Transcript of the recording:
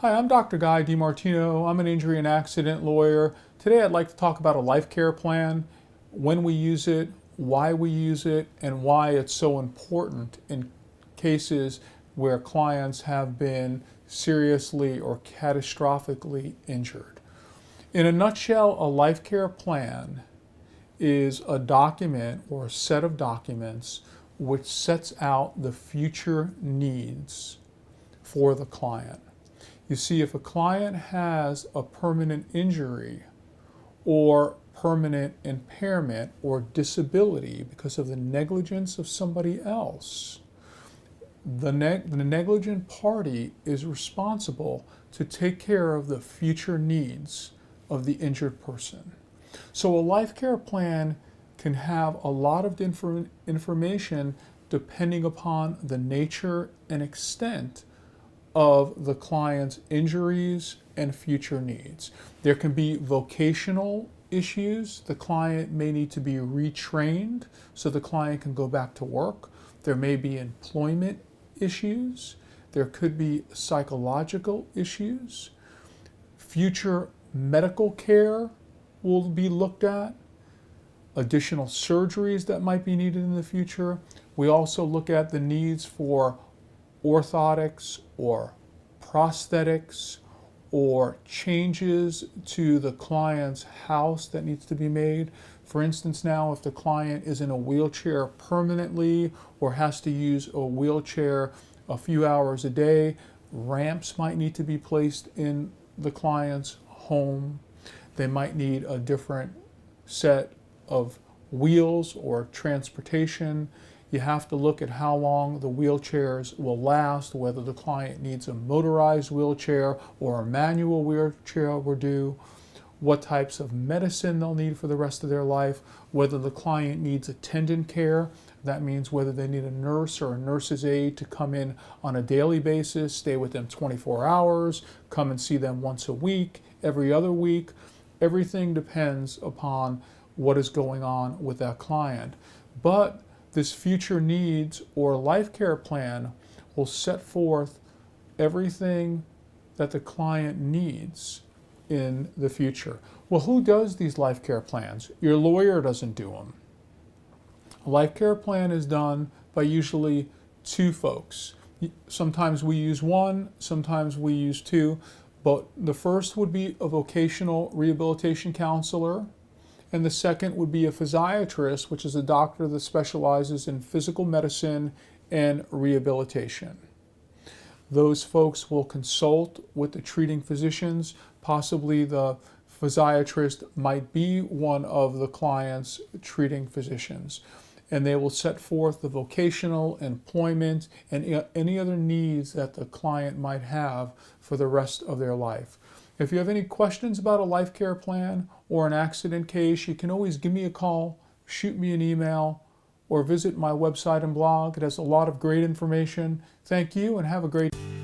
Hi, I'm Dr. Guy DiMartino. I'm an injury and accident lawyer. Today I'd like to talk about a life care plan, when we use it, why we use it, and why it's so important in cases where clients have been seriously or catastrophically injured. In a nutshell, a life care plan is a document or a set of documents which sets out the future needs for the client. You see, if a client has a permanent injury or permanent impairment or disability because of the negligence of somebody else, the negligent party is responsible to take care of the future needs of the injured person. So a life care plan can have a lot of information depending upon the nature and extent of the client's injuries and future needs. There can be vocational issues. The client may need to be retrained so the client can go back to work. There may be employment issues. There could be psychological issues. Future medical care will be looked at. Additional surgeries that might be needed in the future. We also look at the needs for orthotics or prosthetics or changes to the client's house that needs to be made. For instance, now if the client is in a wheelchair permanently or has to use a wheelchair a few hours a day, ramps might need to be placed in the client's home. They might need a different set of wheels or transportation. You have to look at how long the wheelchairs will last, whether the client needs a motorized wheelchair or a manual wheelchair will do, what types of medicine they'll need for the rest of their life, whether the client needs attendant care. That means whether they need a nurse or a nurse's aide to come in on a daily basis, stay with them 24 hours, come and see them once a week, every other week. Everything depends upon what is going on with that client. But this future needs or life care plan will set forth everything that the client needs in the future. Well, who does these life care plans? Your lawyer doesn't do them. A life care plan is done by usually two folks. Sometimes we use one, sometimes we use two, but the first would be a vocational rehabilitation counselor, and the second would be a physiatrist, which is a doctor that specializes in physical medicine and rehabilitation. Those folks will consult with the treating physicians. Possibly the physiatrist might be one of the client's treating physicians. And they will set forth the vocational, employment, and any other needs that the client might have for the rest of their life. If you have any questions about a life care plan or an accident case, you can always give me a call, shoot me an email, or visit my website and blog. It has a lot of great information. Thank you and have a great day.